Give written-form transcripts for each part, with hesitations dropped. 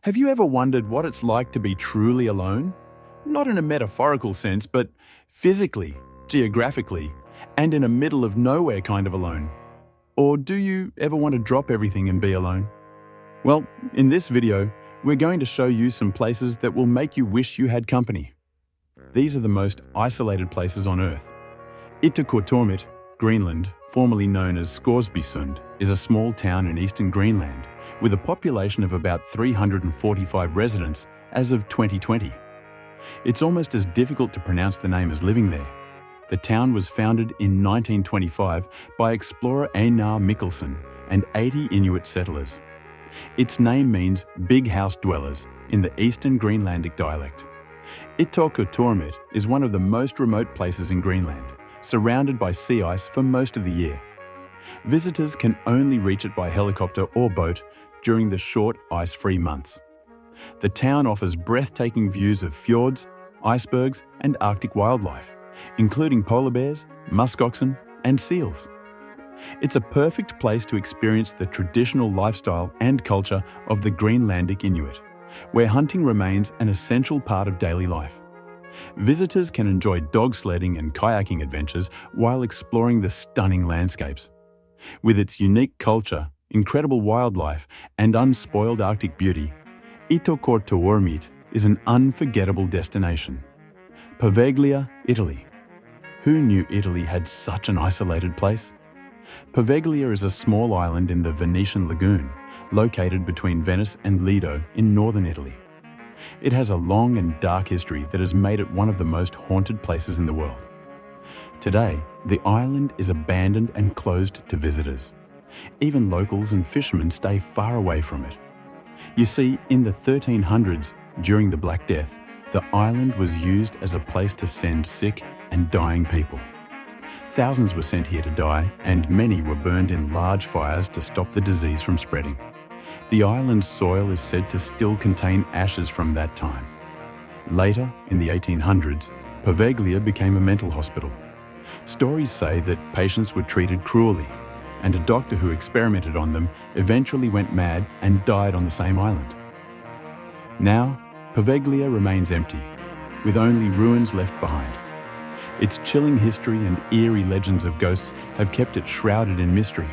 Have you ever wondered what it's like to be truly alone? Not in a metaphorical sense, but physically, geographically, and in a middle of nowhere kind of alone. Or do you ever want to drop everything and be alone? Well, in this video, we're going to show you some places that will make you wish you had company. These are the most isolated places on Earth. Ittoqqortoormiit, Greenland, formerly known as Scoresbysund, is a small town in eastern Greenland with a population of about 345 residents as of 2020. It's almost as difficult to pronounce the name as living there. The town was founded in 1925 by explorer Einar Mikkelsen and 80 Inuit settlers. Its name means big house dwellers in the Eastern Greenlandic dialect. Ittoqqortoormiit is one of the most remote places in Greenland, surrounded by sea ice for most of the year. Visitors can only reach it by helicopter or boat during the short ice-free months. The town offers breathtaking views of fjords, icebergs, and Arctic wildlife, including polar bears, muskoxen, and seals. It's a perfect place to experience the traditional lifestyle and culture of the Greenlandic Inuit, where hunting remains an essential part of daily life. Visitors can enjoy dog sledding and kayaking adventures while exploring the stunning landscapes. With its unique culture, incredible wildlife, and unspoiled Arctic beauty, Ittoqqortoormiit is an unforgettable destination. Poveglia, Italy. Who knew Italy had such an isolated place? Poveglia is a small island in the Venetian lagoon, located between Venice and Lido in northern Italy. It has a long and dark history that has made it one of the most haunted places in the world. Today, the island is abandoned and closed to visitors. Even locals and fishermen stay far away from it. You see, in the 1300s, during the Black Death, the island was used as a place to send sick and dying people. Thousands were sent here to die, and many were burned in large fires to stop the disease from spreading. The island's soil is said to still contain ashes from that time. Later, in the 1800s, Poveglia became a mental hospital. Stories say that patients were treated cruelly, and a doctor who experimented on them eventually went mad and died on the same island. Now, Poveglia remains empty, with only ruins left behind. Its chilling history and eerie legends of ghosts have kept it shrouded in mystery.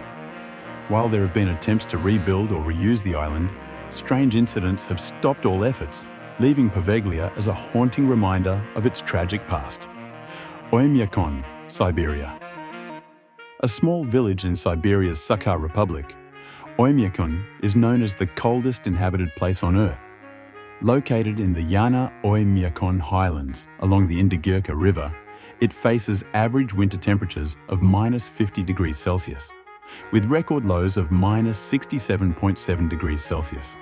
While there have been attempts to rebuild or reuse the island, strange incidents have stopped all efforts, leaving Poveglia as a haunting reminder of its tragic past. Oymyakon, Siberia. A small village in Siberia's Sakha Republic, Oymyakon is known as the coldest inhabited place on Earth. Located in the Yana Oymyakon highlands along the Ittoqqortoormiit River, it faces average winter temperatures of -50 degrees Celsius, with record lows of -67.7 degrees Celsius.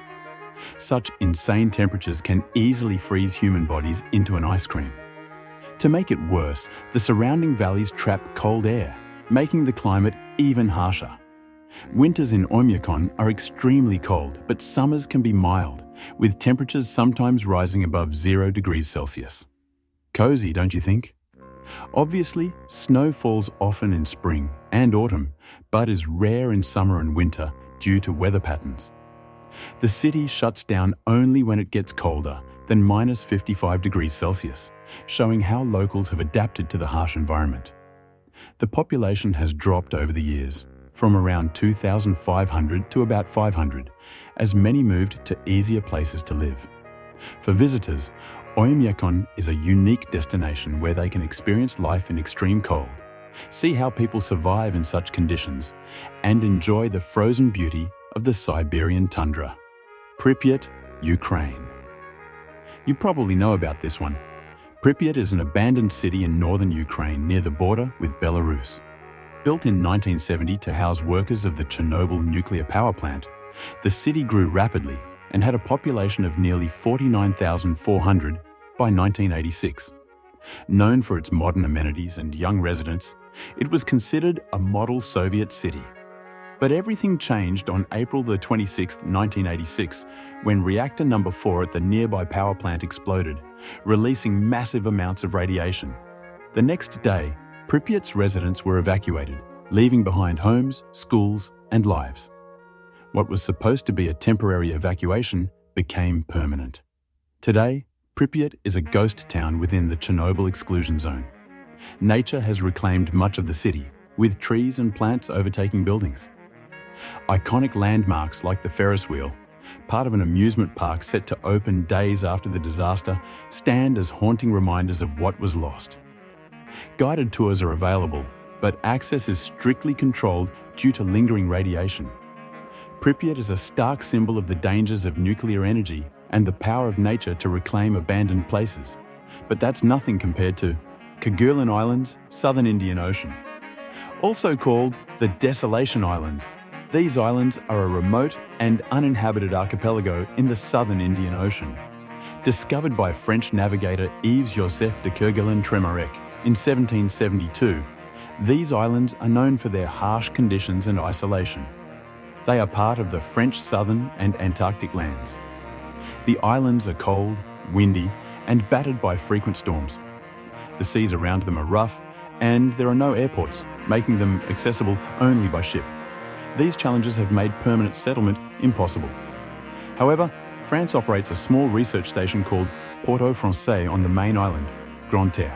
Such insane temperatures can easily freeze human bodies into an ice cream. To make it worse, the surrounding valleys trap cold air, making the climate even harsher. Winters in Oymyakon are extremely cold, but summers can be mild, with temperatures sometimes rising above 0 degrees Celsius. Cozy, don't you think? Obviously, snow falls often in spring and autumn, but is rare in summer and winter due to weather patterns. The city shuts down only when it gets colder than -55 degrees Celsius, showing how locals have adapted to the harsh environment. The population has dropped over the years, from around 2,500 to about 500, as many moved to easier places to live. For visitors, Oymyakon is a unique destination where they can experience life in extreme cold, see how people survive in such conditions, and enjoy the frozen beauty of the Siberian tundra. Pripyat, Ukraine. You probably know about this one. Pripyat is an abandoned city in northern Ukraine near the border with Belarus. Built in 1970 to house workers of the Chernobyl nuclear power plant, the city grew rapidly and had a population of nearly 49,400 by 1986. Known for its modern amenities and young residents, it was considered a model Soviet city. But everything changed on April 26, 1986, when reactor number 4 at the nearby power plant exploded, releasing massive amounts of radiation. The next day, Pripyat's residents were evacuated, leaving behind homes, schools, and lives. What was supposed to be a temporary evacuation became permanent. Today, Pripyat is a ghost town within the Chernobyl exclusion zone. Nature has reclaimed much of the city, with trees and plants overtaking buildings. Iconic landmarks like the Ferris wheel, part of an amusement park set to open days after the disaster, stand as haunting reminders of what was lost. Guided tours are available, but access is strictly controlled due to lingering radiation. Pripyat is a stark symbol of the dangers of nuclear energy and the power of nature to reclaim abandoned places. But that's nothing compared to Kerguelen Islands, southern Indian Ocean. Also called the Desolation Islands, these islands are a remote and uninhabited archipelago in the southern Indian Ocean. Discovered by French navigator Yves-Joseph de Kerguelen in 1772, these islands are known for their harsh conditions and isolation. They are part of the French southern and Antarctic lands. The islands are cold, windy, and battered by frequent storms. The seas around them are rough, and there are no airports, making them accessible only by ship. These challenges have made permanent settlement impossible. However, France operates a small research station called Port-au-Français on the main island, Grande Terre.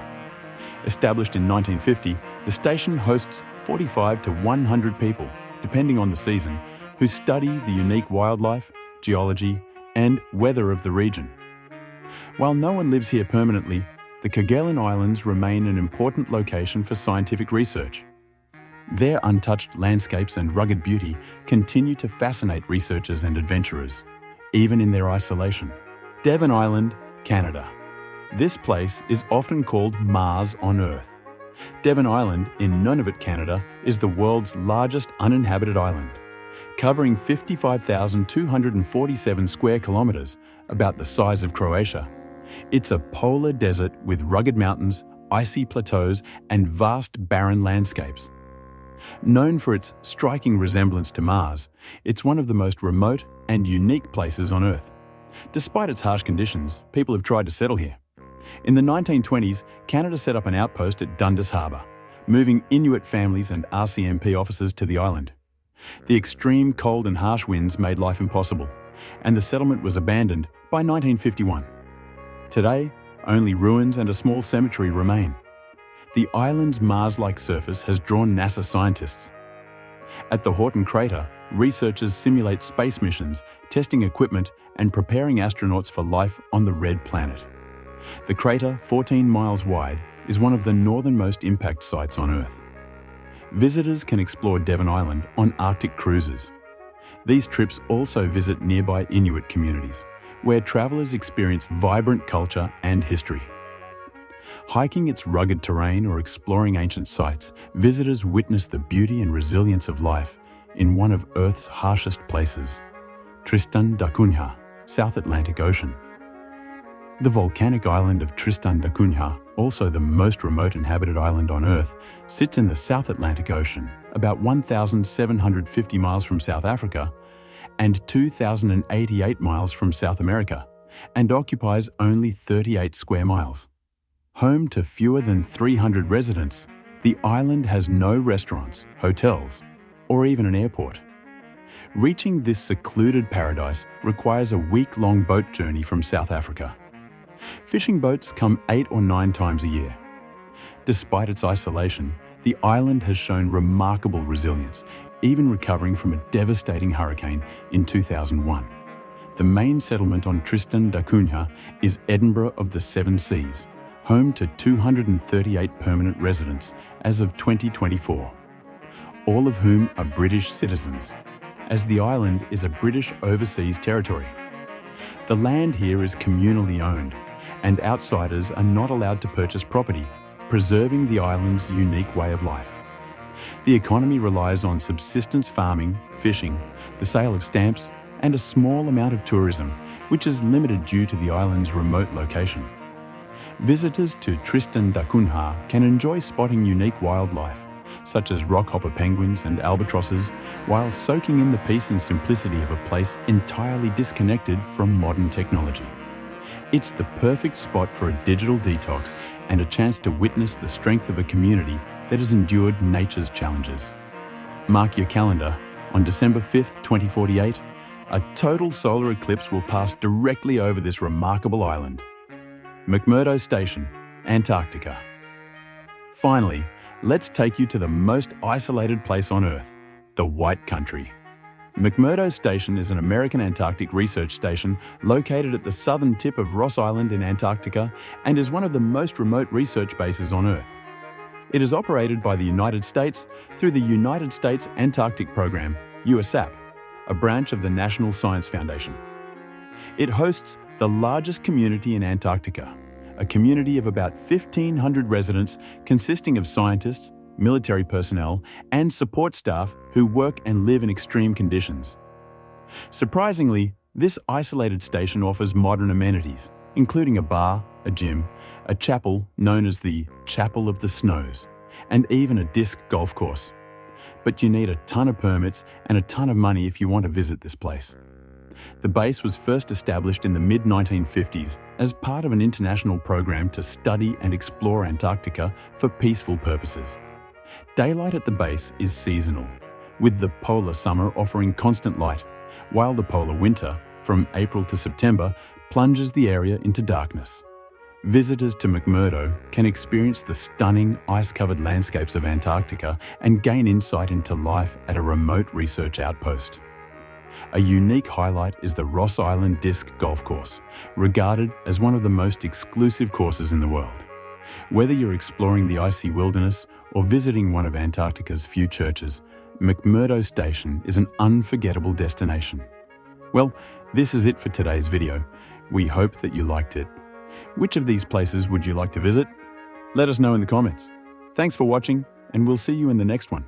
Established in 1950, the station hosts 45 to 100 people, depending on the season, who study the unique wildlife, geology, and weather of the region. While no one lives here permanently, the Kerguelen Islands remain an important location for scientific research. Their untouched landscapes and rugged beauty continue to fascinate researchers and adventurers, even in their isolation. Devon Island, Canada. This place is often called Mars on Earth. Devon Island in Nunavut, Canada, is the world's largest uninhabited island, covering 55,247 square kilometers, about the size of Croatia. It's a polar desert with rugged mountains, icy plateaus, and vast barren landscapes. Known for its striking resemblance to Mars, it's one of the most remote and unique places on Earth. Despite its harsh conditions, people have tried to settle here. In the 1920s, Canada set up an outpost at Dundas Harbour, moving Inuit families and RCMP officers to the island. The extreme cold and harsh winds made life impossible, and the settlement was abandoned by 1951. Today, only ruins and a small cemetery remain. The island's Mars-like surface has drawn NASA scientists. At the Horton crater, researchers simulate space missions, testing equipment and preparing astronauts for life on the red planet. The crater, 14 miles wide, is one of the northernmost impact sites on Earth. Visitors can explore Devon Island on Arctic cruises. These trips also visit nearby Inuit communities, where travelers experience vibrant culture and history. Hiking its rugged terrain or exploring ancient sites, visitors witness the beauty and resilience of life in one of Earth's harshest places, Tristan da Cunha, South Atlantic Ocean. The volcanic island of Tristan da Cunha, also the most remote inhabited island on Earth, sits in the South Atlantic Ocean, about 1,750 miles from South Africa and 2,088 miles from South America, and occupies only 38 square miles. Home to fewer than 300 residents, the island has no restaurants, hotels, or even an airport. Reaching this secluded paradise requires a week-long boat journey from South Africa. Fishing boats come 8 or 9 times a year. Despite its isolation, the island has shown remarkable resilience, even recovering from a devastating hurricane in 2001. The main settlement on Tristan da Cunha is Edinburgh of the Seven Seas, home to 238 permanent residents as of 2024, all of whom are British citizens, as the island is a British overseas territory. The land here is communally owned, and outsiders are not allowed to purchase property, preserving the island's unique way of life. The economy relies on subsistence farming, fishing, the sale of stamps, and a small amount of tourism, which is limited due to the island's remote location. Visitors to Tristan da Cunha can enjoy spotting unique wildlife, such as rockhopper penguins and albatrosses, while soaking in the peace and simplicity of a place entirely disconnected from modern technology. It's the perfect spot for a digital detox and a chance to witness the strength of a community that has endured nature's challenges. Mark your calendar. On December 5th, 2048, A total solar eclipse will pass directly over this remarkable island. McMurdo Station, Antarctica. Finally, let's take you to the most isolated place on Earth, the White Country. McMurdo Station is an American Antarctic research station located at the southern tip of Ross Island in Antarctica and is one of the most remote research bases on Earth. It is operated by the United States through the United States Antarctic Program, USAP, a branch of the National Science Foundation. It hosts the largest community in Antarctica, a community of about 1,500 residents consisting of scientists, military personnel, and support staff who work and live in extreme conditions. Surprisingly, this isolated station offers modern amenities, including a bar, a gym, a chapel known as the Chapel of the Snows, and even a disc golf course. But you need a ton of permits and a ton of money if you want to visit this place. The base was first established in the mid-1950s as part of an international program to study and explore Antarctica for peaceful purposes. Daylight at the base is seasonal, with the polar summer offering constant light, while the polar winter, from April to September, plunges the area into darkness. Visitors to McMurdo can experience the stunning ice-covered landscapes of Antarctica and gain insight into life at a remote research outpost. A unique highlight is the Ross Island Disc Golf Course, regarded as one of the most exclusive courses in the world. Whether you're exploring the icy wilderness or visiting one of Antarctica's few churches, McMurdo Station is an unforgettable destination. Well, this is it for today's video. We hope that you liked it. Which of these places would you like to visit? Let us know in the comments. Thanks for watching, and we'll see you in the next one.